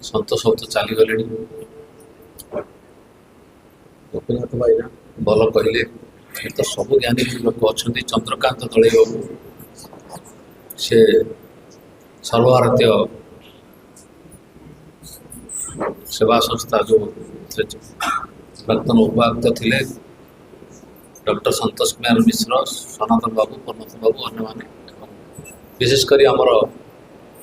ସନ୍ତୋଷ ତ ଚାଲିଗଲେଣି। ଗୋପୀନାଥ ଭାଇନା ଭଲ କହିଲେ। ତ ସବୁ ଜ୍ଞାନୀ ଲୋକ ଅଛନ୍ତି। ଚନ୍ଦ୍ରକାନ୍ତ ଦଳେଇ ବାବୁ ସେ ସର୍ବଭାରତୀୟ ସେବା ସଂସ୍ଥା ଯେଉଁ ପ୍ରାକ୍ତନ ଉପାୟୁକ୍ତ ଥିଲେ, ଡକ୍ଟର ସନ୍ତୋଷ କୁମାର ମିଶ୍ର, ସନାତନ ବାବୁ, ପ୍ରଣତ ବାବୁ, ଅନ୍ୟମାନେ, ବିଶେଷ କରି ଆମର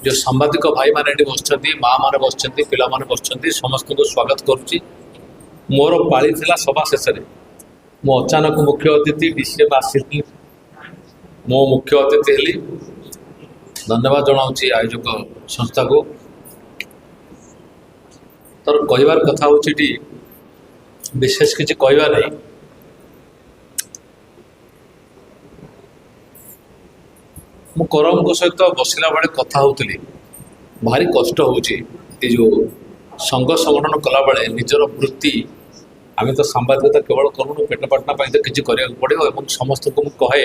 ଯେଉଁ ସାମ୍ବାଦିକ ଭାଇମାନେ ଏଠି ବସିଛନ୍ତି, ମା ମାନେ ବସିଛନ୍ତି, ପିଲାମାନେ ବସିଛନ୍ତି, ସମସ୍ତଙ୍କୁ ସ୍ୱାଗତ କରୁଛି। ମୋର ପାଳି ଥିଲା ସଭା ଶେଷରେ, ମୁଁ ଅଚାନକ ମୁଖ୍ୟ ଅତିଥି ଡିସିଏମ୍ ଆସିଲି, ମୁଁ ମୁଖ୍ୟ ଅତିଥି ହେଲି। ଧନ୍ୟବାଦ ଜଣାଉଛି ଆୟୋଜକ ସଂସ୍ଥାକୁ। ତୋର କହିବାର କଥା ହେଉଛି ଏଠି ବିଶେଷ କିଛି କହିବା ନାହିଁ। ମୁଁ କରମଙ୍କ ସହିତ ବସିଲା ବେଳେ କଥା ହେଉଥିଲି, ଭାରି କଷ୍ଟ ହେଉଛି ଏ ଯେଉଁ ସଂଘ ସଂଗଠନ କଲାବେଳେ ନିଜର ବୃତ୍ତି। ଆମେ ତ ସାମ୍ବାଦିକତା କେବଳ କରୁନୁ, ପେଟ ପାଟଣା ପାଇଁ ତ କିଛି କରିବାକୁ ପଡ଼ିବ। ଏବଂ ସମସ୍ତଙ୍କୁ ମୁଁ କହେ,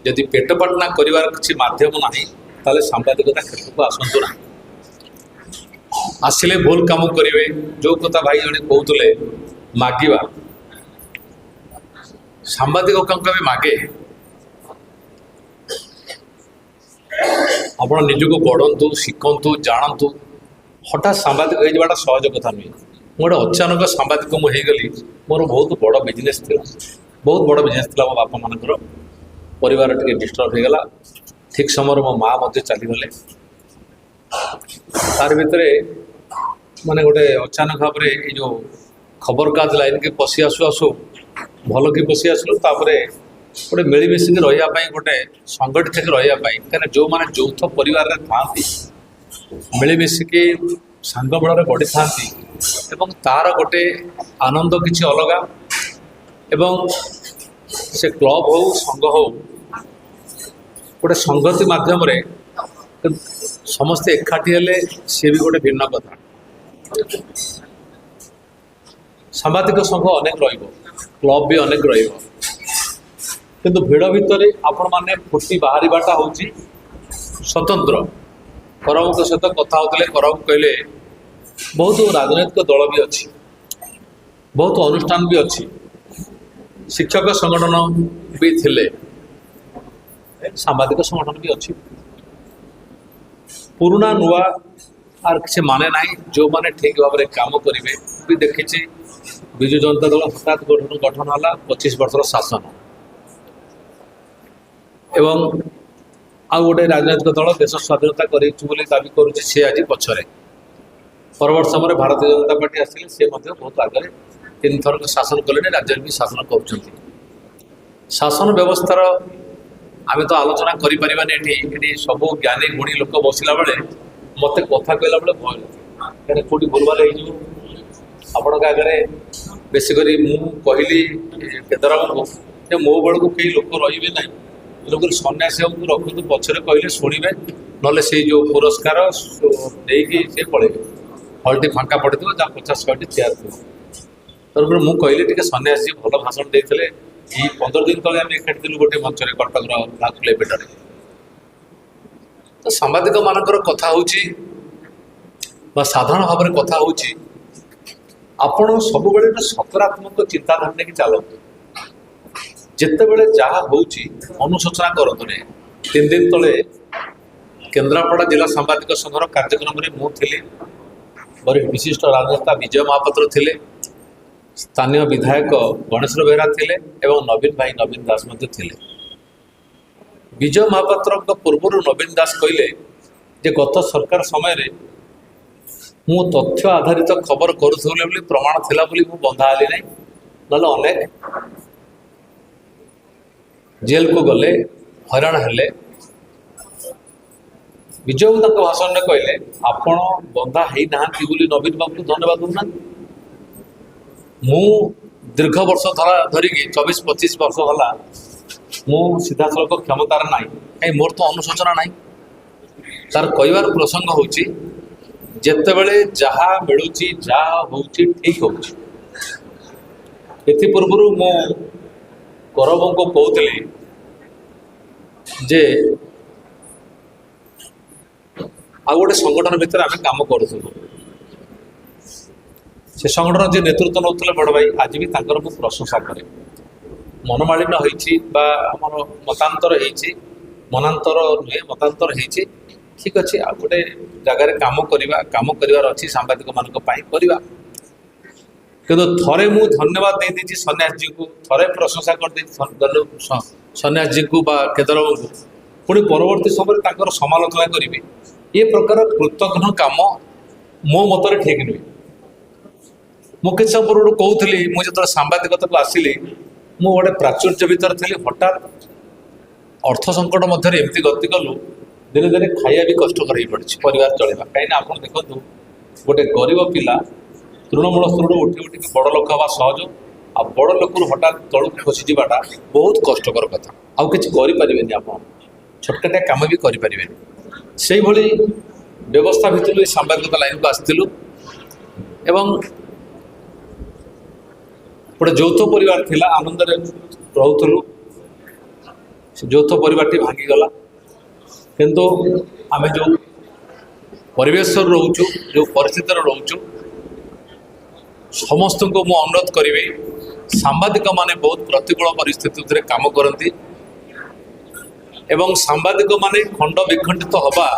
ଯଦି ପେଟ ପାଟଣା କରିବାର କିଛି ମାଧ୍ୟମ ନାହିଁ ତାହେଲେ ସାମ୍ବାଦିକତା କ୍ଷେତ୍ରକୁ ଆସନ୍ତୁ ନାହିଁ। ଆସିଲେ ଭୁଲ କାମ କରିବେ। ଯେଉଁ କଥା ଭାଇ ଜଣେ କହୁଥିଲେ ମାଗିବା, ସାମ୍ବାଦିକ କ'ଣ କେବେ ମାଗେ? ଆପଣ ନିଜକୁ ବଢ଼ନ୍ତୁ, ଶିଖନ୍ତୁ, ଜାଣନ୍ତୁ। ହଠାତ୍ ସାମ୍ବାଦିକ ହେଇଯିବାଟା ସହଜ କଥା ନୁହେଁ। ମୁଁ ଗୋଟେ ଅଚାନକ ସାମ୍ବାଦିକ ମୁଁ ହେଇଗଲି। ମୋର ବହୁତ ବଡ଼ ବିଜନେସ୍ ଥିଲା, ବହୁତ ବଡ଼ ବିଜନେସ୍ ଥିଲା ମୋ ବାପାମାନଙ୍କର। ପରିବାର ଟିକେ ଡିଷ୍ଟର୍ବ ହେଇଗଲା। ଠିକ୍ ସମୟରେ ମୋ ମା ମଧ୍ୟ ଚାଲିଗଲେ। ତାର ଭିତରେ ମାନେ ଗୋଟେ ଅଚାନକ ଭାବରେ ଏଇ ଯେଉଁ ଖବରକାଗଜ ଲାଇନ୍କି ପଶି ଆସୁ ଆସୁ ଭଲ କି ପଶି ଆସିଲୁ। ତାପରେ ଗୋଟେ ମିଳିମିଶିକି ରହିବା ପାଇଁ, ଗୋଟେ ସଂଗଠିତ ହେଇକି ରହିବା ପାଇଁ, କାହିଁକିନା ଯେଉଁମାନେ ଯୌଥ ପରିବାରରେ ଥାଆନ୍ତି, ମିଳିମିଶିକି ସାଙ୍ଗ ବେଳରେ ବଢ଼ିଥାନ୍ତି ଏବଂ ତାର ଗୋଟେ ଆନନ୍ଦ କିଛି ଅଲଗା। ଏବଂ ସେ କ୍ଲବ୍ ହଉ, ସଂଘ ହଉ, ଗୋଟେ ସଂଗତି ମାଧ୍ୟମରେ ସମସ୍ତେ ଏକାଠି ହେଲେ ସିଏ ବି ଗୋଟେ ଭିନ୍ନ କଥା। ସାମ୍ବାଦିକ ସଂଘ ଅନେକ ରହିବ, କ୍ଲବ୍ ବି ଅନେକ ରହିବ, କିନ୍ତୁ ଭିଡ଼ ଭିତରେ ଆପଣମାନେ ଫୁଟି ବାହାରିବାଟା ହେଉଛି ସ୍ୱତନ୍ତ୍ର। କରମଙ୍କ ସହିତ କଥା ହେଉଥିଲେ, କରମ କହିଲେ ବହୁତ ରାଜନୈତିକ ଦଳ ବି ଅଛି, ବହୁତ ଅନୁଷ୍ଠାନ ବି ଅଛି, ଶିକ୍ଷକ ସଂଗଠନ ବି ଥିଲେ, ସାମ୍ବାଦିକ ସଂଗଠନ ବି ଅଛି। ପୁରୁଣା ନୂଆ আর କିଛି ମାନେ ନାହିଁ। ଯେଉଁମାନେ ଠିକ୍ ଭାବରେ କାମ କରିବେ ବି ଦେଖିଛି। ବିଜୁ ଜନତା ଦଳ ହଠାତ୍ ଗଠନ ହେଲା, 25 ବର୍ଷର ଶାସନ। ଏବଂ ଆଉ ଗୋଟେ ରାଜନୈତିକ ଦଳ ଦେଶ ସ୍ୱାଧୀନତା କରିଛୁ ବୋଲି ଦାବି କରୁଛି, ସେ ଆଜି ପଛରେ। ପରବର୍ତ୍ତୀ ସମୟରେ ଭାରତୀୟ ଜନତା ପାର୍ଟି ଆସିଲେ, ସେ ମଧ୍ୟ ବହୁତ ଆଗରେ 3 ଥର ଶାସନ କଲେଣି, ରାଜ୍ୟରେ ବି ଶାସନ କରୁଛନ୍ତି। ଶାସନ ବ୍ୟବସ୍ଥାର ଆମେ ତ ଆଲୋଚନା କରିପାରିବାନି ଏଠି। ଏଠି ସବୁ ଜ୍ଞାନୀ ଗୁଣୀ ଲୋକ ବସିଲା ବେଳେ ମୋତେ କଥା କହିଲା ବେଳେ ଭୟ ଲାଗେ, କାହିଁକିନା କେଉଁଠି ଭୁଲଭାଲ ହେଇଯିବ। ଆପଣଙ୍କ ଆଗରେ ବେଶୀ କରି ମୁଁ କହିଲି କେଦାରବାବୁଙ୍କୁ ଯେ ମୋ ବେଳକୁ କେହି ଲୋକ ରହିବେ ନାହିଁ, ତେଣୁକରି ସନ୍ନ୍ୟାସୀ ବାବୁଙ୍କୁ ରଖନ୍ତୁ, ପଛରେ କହିଲେ ଶୁଣିବେ, ନହେଲେ ସେଇ ଯେଉଁ ପୁରସ୍କାର ଦେଇକି ସେ ପଳେଇବେ। ହଲ୍ଟି ଫାଙ୍କା ପଡ଼ିଥିବ, ଯାହା 50-100ଟି ଚେୟାର ଥିବ। ତେଣୁକରି ମୁଁ କହିଲି ଟିକେ ସନ୍ନ୍ୟାସୀ ଭଲ ଭାଷଣ ଦେଇଥିଲେ। ଏଇ 15 ଦିନ ତଳେ ଆମେ ଏକାଠି ଥିଲୁ ଗୋଟେ ମଞ୍ଚରେ, କଟକର ଲାଲପୁର ଏପେଟାରେ। ତ ସାମ୍ବାଦିକମାନଙ୍କର କଥା ହେଉଛି ବା ସାଧାରଣ ଭାବରେ କଥା ହେଉଛି, ଆପଣ ସବୁବେଳେ ଗୋଟେ ସକାରାତ୍ମକ ଚିନ୍ତାଧାରା ନେଇକି ଚାଲନ୍ତୁ। ଯେତେବେଳେ ଯାହା ହେଉଛି ଅନୁଶୋଚନା କରନ୍ତୁନି। 3 ଦିନ ତଳେ କେନ୍ଦ୍ରାପଡ଼ା ଜିଲ୍ଲା ସାମ୍ବାଦିକ ସଂଘର କାର୍ଯ୍ୟକ୍ରମରେ ମୁଁ ଥିଲି, ବିଶିଷ୍ଟ ରାଜନେତା ବିଜୟ ମହାପାତ୍ର ଥିଲେ, ସ୍ଥାନୀୟ ବିଧାୟକ ଗଣେଶ୍ୱର ବେହେରା ଥିଲେ ଏବଂ ନବୀନ ଭାଇ ନବୀନ ଦାସ ମଧ୍ୟ ଥିଲେ। ବିଜୟ ମହାପାତ୍ରଙ୍କ ପୂର୍ବରୁ ନବୀନ ଦାସ କହିଲେ ଯେ ଗତ ସରକାର ସମୟରେ ମୁଁ ତଥ୍ୟ ଆଧାରିତ ଖବର କରୁଥିଲି ବୋଲି ପ୍ରମାଣ ଥିଲା ବୋଲି ମୁଁ ବନ୍ଧା ହେଲି ନାହିଁ, ନହେଲେ ଅନେକ ଜେଲକୁ ଗଲେ, ହଇରାଣ ହେଲେ। ବିଜୟ ତାଙ୍କ ଭାଷଣରେ କହିଲେ ଆପଣ ବନ୍ଧା ହେଇନାହାନ୍ତି ବୋଲି ନବୀନ ବାବୁଙ୍କୁ ଧନ୍ୟବାଦ ଦେଉନାହାନ୍ତି। ମୁଁ ଦୀର୍ଘ ବର୍ଷ ଧରିକି 24-25 ବର୍ଷ ହେଲା ମୁଁ ସିଧାସଳଖ କ୍ଷମତାରେ ନାହିଁ, କାହିଁ ମୋର ତ ଅନୁଶୋଚନା ନାହିଁ। ତାର କହିବାର ପ୍ରସଙ୍ଗ ହେଉଛି ଯେତେବେଳେ ଯାହା ମିଳୁଛି, ଯାହା ହେଉଛି ଠିକ୍ ହେଉଛି। ଏଥିପୂର୍ବରୁ ମୁଁ କରମଙ୍କୁ କହୁଥିଲି ଯେ ଆଉ ଗୋଟେ ସଂଗଠନ ଭିତରେ ଆମେ କାମ କରୁଥିଲୁ, से संगठन जे नेतृत्व नौले बड़ भाई आज भी तांकर मु प्रशंसा करे। मनमालिन होइछि बा हमर मतांतर होइछि, मनांतर नुहे मतांतर होइछि, ठीक अच्छे आ गोटे जगार काम करार अच्छी सांबादिक मान करवा। किंतु थरे मु धन्यवाद दे दीजिए सन्यास जी को, थरे प्रशंसा कर दे सन्यास जी को बा केदार बाबू को, पुणी परवर्ती समय तांकर समालोचना करी। ये प्रकार कृतघ्न काम मो मतरे ठीक नुहे। मुझे सब पूर्व कहूली मुझे सांबादिकता को आसिली मु गोटे प्राचुर्य भितर थी, हठात अर्थ संकट मध्य एमती गति कलु धीरे धीरे खाଇବା भी कष्टकर हो पड़ी परिवार चलवा। कहीं आप देखो गोटे गरीब पिला तृणमूल स्तर उठी उठी बड़ लोक हवा सहज, आ बड़ लोक हठात तलू खसी जावाटा बहुत कष्टकर कथा। आउ कि आप छोटकाटिया काम भी करें से भली व्यवस्था भितर सांबादिकता लाइन को आसलु। एवं गोटे যৌথ परिवार थिला, आनंद रोलु, যৌথ परिवार टी भांगीगला। किंतु आम जो परिवेश रोचु, जो परिस्थिति रोचु, समस्त को मु अनुरोध करी सांबादिक माने बहुत प्रतिकूल परिस्थिति काम करती एवं सांबादिक माने खंड विखंडित हवा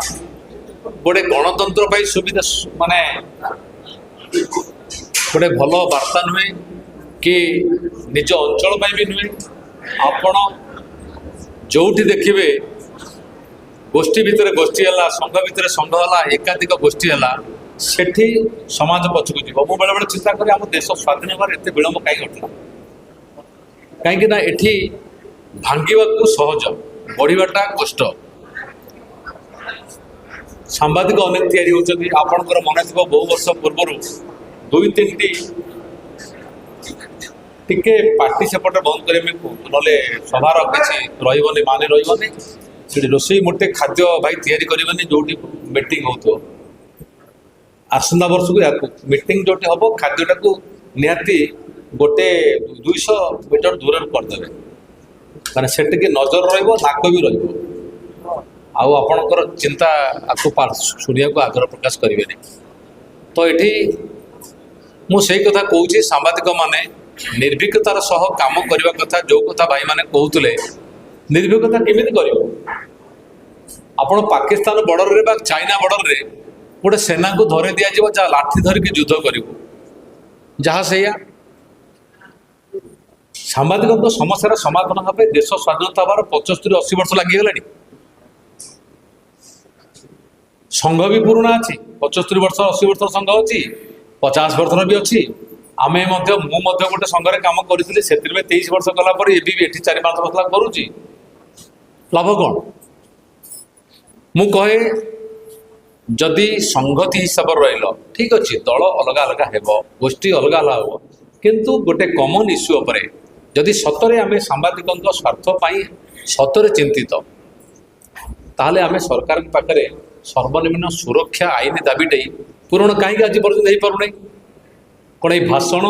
गोटे गणतंत्र सुविधा माने गोटे भल वार्ता नुहे कि निज अंचल भी नुहे। आपण जोठी देखिए गोष्ठी भितर गोष्ठी है, संघ भितर संघ है, एकाधिक गोष्ठी है, सेठी समाज पछकु जीव। मु बेले बेले चिंता करी आम देश स्वाधीन होगार एत विलंब कहीं घटला, कहीं एठी भांगवा सहज बढ़ाटा कष्ट। सांबादिक अनेक तैयारी होती। आपणकर मन थी बहु वर्ष पूर्व दुई तीन टिके पार्टी सेपटे बंद करने ना सभार किसी रही माने रही से रोसई मोटे खाद्य भाई तैयारी करें जो मीटिंग हो आसंता वर्ष को या मीटिंग जो हम खाद्यटा को निहाती गोटे 200 मीटर दूर करदे मैंने से नजर रक भी आपणकर चिंता आपको शुणा को आग्रह प्रकाश करेंगे। तो ये मुझे कथा कहूँ सांबादिक माने निर्भीकतार सह काम करने कथा, जो कथा भाई माने कहते निर्भीकता केमी कर आपण पाकिस्तान बॉर्डर रे बा चाइना बॉर्डर रे गोटे सेना को धरे दि जा लाठी धरिकी युद्ध कर जहाँ से सांबादिक समस्या समाधान भाव देश स्वाधीनता हबार 75-80 वर्ष लगिगला। संघ भी पुराणा अच्छी 75 वर्ष 80 वर्ष संघ अच्छी 50 वर्ष भी अच्छी। आमे मु गोटे संघ में काम करी 23 वर्ष गलापर ये 4-5 वर्ष करुच्ची लाभ कौन? मु कहे जदि संगति हिसाब रहा ठीक अच्छे दल अलग अलग हो गोष्ठी अलग अलग हो, किंतु गोटे कमन इश्यू उपरे जदि सतरे आम सांबादिक स्वार्थपाई सतरे चिंतित ताहले आम सरकार पाखे सर्वनिम्न सुरक्षा आईन दाबीटे पूरण कहीं आज पर्यटन हो पार नहीं। कौन ये भाषण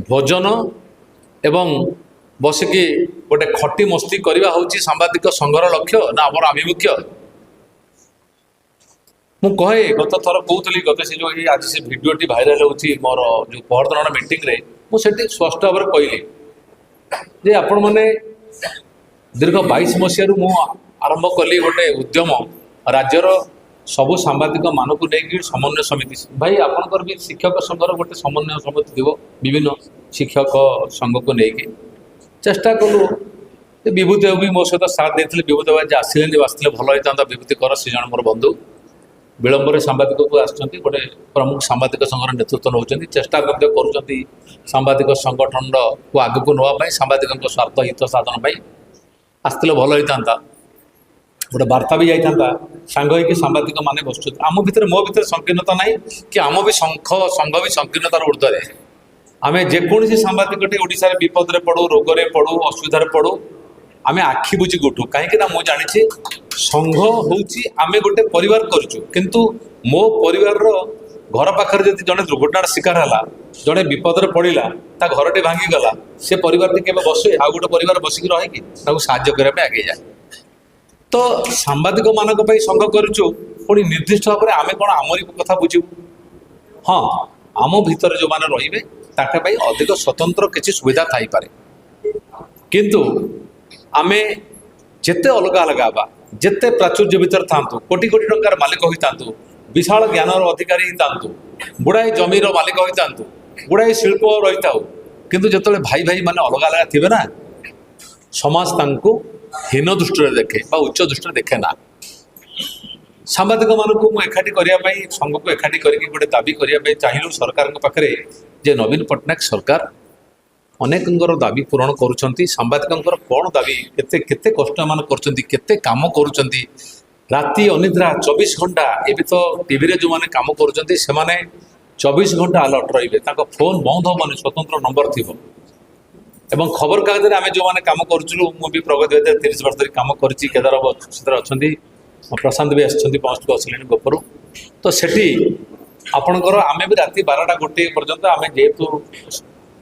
भोजन एवं बसिकी गोटे खटी मस्ती करवा हूँ सांबादिक संघर लक्ष्य ना आमर आभिमुख्य? मु कहे गत थर कहूली गत से जो आज से भिडियोटी भाइराल होची मोर जो पहरदिन मीटिंग रे मुझे स्पष्ट भाव में कहली जे आपण मैंने दीर्घ 22 मसीह मु आरंभ कली गोटे उद्यम राज्यर सबु सांबादिक मानक नहीं समन्वय समिति। भाई आपंकर भी शिक्षक संघर गोटे समन्वय समिति थी विभिन्न शिक्षक संघ को लेकिन चेष्टा कलु। विभूति बाबू भी मो सहित साथ देते। विभूति बाबू आसिले आसते भल होता विभूति कर से जन मोर बंधु विलंब सांबादिक को आसुँच गोटे प्रमुख सांबादिक संघर नेतृत्व नौ चेष्टा कर सांबादिक संगठन को आग को नापी सांबादिक स्वार्थ हित साधन आसते भल होता गोटे वार्ता भी जाता सांग हो सांबादिक माने बस आम भितर मो भर संकीर्णता ना कि आम भी संघ भी संकीर्णतार ऊर्धे आम जेकोसी सांबादिकटे ओडिशा विपद में पड़ू रोग पड़ू असुविधा पड़ू आम आखि बुझी उठू कहीं मुझे जानी संघ हूँ आम गोटे परिवार करूँ किंतु मो परिवार घर पाखे जब जड़े दुर्घटनार शिकार है जड़े विपद में पड़ा ता घरटे भांगीगला से परिवार के बसे आउ गोटे परिवार बसिक रहीकि साहाय्य करने आगे जाए। तो सांबादिक मानक संघ करूँ पुणी निर्दिष्ट भाव में आम कौन आमरी कथा बुझू। हाँ आम भितर जो मैंने रहिबे ताके भाई अधिक स्वतंत्र किसी सुविधा थाई पारे किंतु आमे जेते अलग अलग बा जेते प्राचुर्य भीतर थांतु कोटी कोटी टंकार मालिक होई तांतु विशाल ज्ञानर अधिकारी ही तांतु गुड़ाए जमीर मालिक होई तांतु गुड़ाए शिल्प रही था किंतु जिते भाई भाई माने अलग अलग थे ना समाज तांको हीन दृष्टि देखे बा उच्च दृष्टि देखे ना सांबादिक मानक एकाठी करने संघ को एकाठी करके गोटे दाबी करने चाहिए सरकार पाखे जे नवीन पट्टनायक सरकार अनेकंर दाबी पूरण करुँच सांबादिक कौन दाबी केते केते कष्ट मान करते काम करुँच राति अनिद्रा 24 घंटा एवं तो टीवी जो मैंने कम करुँच से 24 घंटा अलर्ट रे फोन बंद हेनी स्वतंत्र नंबर थी एवं खबर कागज आम जो मैंने कम करूँ मुझे प्रगति 30 वर्ष धरी कम कर केदार अच्छा प्रशांत भी आसछन्ति पहुँच को आसिले गोपरू तो सेठी आपणकर आमे भी राति 12टा गोटे पर्यंत आमे जेहेतु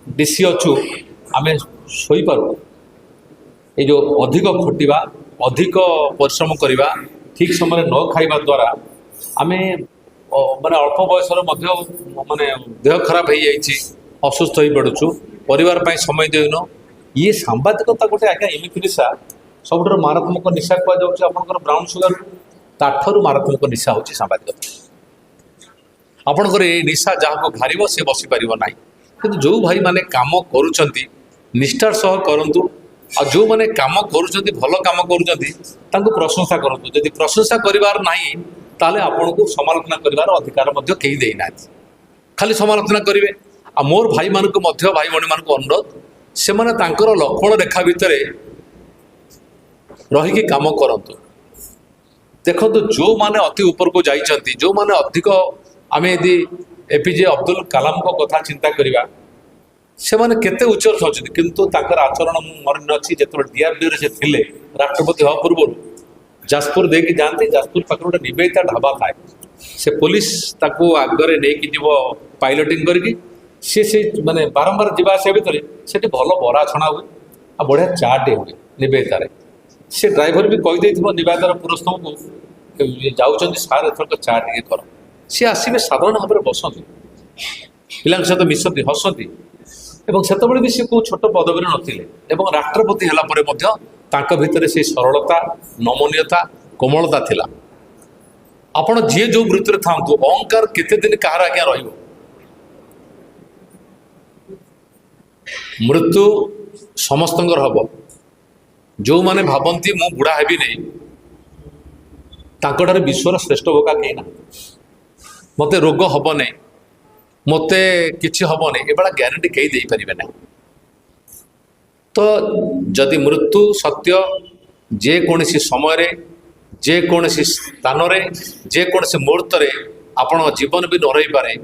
डीसी अच्छु आमे सोई पारू ये जो अधिक खटिबा अधिक परिश्रम करवा ठीक समय न खाइबा द्वारा आमे माने अल्प बयसर मध्य माने देह खराब हो जाइछि असुस्थ हो पड़ुछु परिवार ପାଇଁ समय देउनो ये सांबादिकता गोटे आज्ञा एमिति निशा सबुठ मारात्मक निशा कहुच्छे आपंकर ब्राउन सुगर ताठू मारात्मक निशा हूँ सांबादिकता आपंकर ये निशा जहाँ घार सी बसी पार ना कि जो भाई माने काम करुँच निष्ठार सह करूँ आ जो मैंने काम करुँच भल काम करुँच प्रशंसा करूँ जदि प्रशंसा करार ना ताले आपन को समालोचना करार अधिकार कहीं देना खाली समालोचना करेंगे आ मोर भाई मान भाई भाई मान अनुरोध से लक्षण रेखा भितर रहीकि काम करतु देखो जो माने अति ऊपर को जाइछन्ति जो माने अधिक आमे यदि एपीजे अब्दुल कलाम को कथा चिंता करिबा से माने केते उच्चर सोचନ୍ତି किंतु ताकर आचरण मन अछि जेतो डीआरडीओ रे से थिले राष्ट्रपति हो पूर्व जाजपुर देकी जानती जाजपुर पाखर गोटे निवेदिता ढाबा थाए से पुलिस ताको आगरे नेकी जीव पायलटिंग करके से माने बारंबार जीवा आसिया भितर सेठी भल बरा छणा हुए आ बढ़िया चाटे हुए निवेदितार से ड्राइवर भी कहीदे निवेदितार पुरस्थ को जाऊँ सार एथरक चा टे कर सी आसवे साधारण भाव में बसती पिला सहित मिशती हसती से भी सी को छोट पदवी नथिले एवं राष्ट्रपति है भितर से सरलता नमनीयता कोमलता थिला आपण जी जो वृत्ति था अहंकार केते दिन कहार आज्ञा रहिबो मृत्यु समस्त हम जो माने भावती मु बुढ़ा हेबी नहीं तांकर विश्वर श्रेष्ठ बोका कहीं ना मत रोग हम नहीं मत कि हम नहीं एबा ग्यारंटी कहीं दे पारे ना तो जदि मृत्यु सत्य जेकोसी समय जेकोसी स्थान जेकोसी मुहूर्त आपण जीवन भी न रही पारे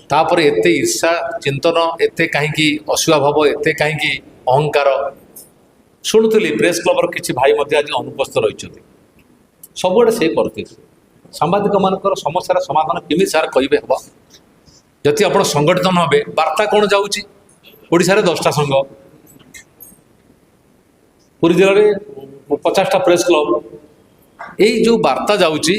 तापर एते ईर्षा चिंतन एते कहीं अशुआ भाव एते कहीं अहंकार शुणुली प्रेस क्लबर किसी भाई आज अनुपस्थित रही सबुआड़े से करते सांबादिक मानकर समस्यार समाधान केमी सार कहे हम जदि आप संगठित न हे वार्ता कौन जाऊँगी ओडिशा रे 10टा संघ पुरी जिले में 50टा प्रेस क्लब यही जो वार्ता जाऊँगी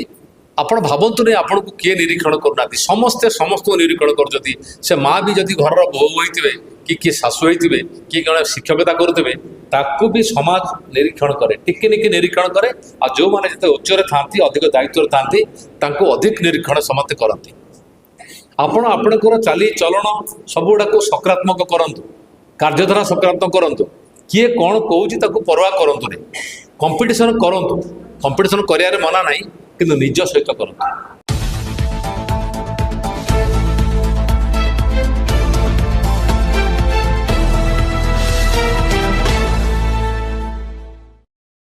आपण भावतु नहीं आपन को किए निरीक्षण करना समस्ते समस्त को निरीक्षण कर माँ भी जदि घर बोहू होते कि किए शाशु होते कि जड़े शिक्षकता करुवे ताकू भी समाज निरीक्षण करे टिके निरीक्षण करे आ जो मैंने जिते उच्चरे था अधिक दायित्व था अधिक निरीक्षण समस्ते करती आपण आपणकर चाली चलन सबुड़ा को सकारात्मक करंतु कार्यधारा सकारात्मक करंतु किए कौन कौन परवाह करंतु नहीं कंपटीशन करंतु कंपटीशन करियारे मना नहीं किंतु निज सहित करंतु।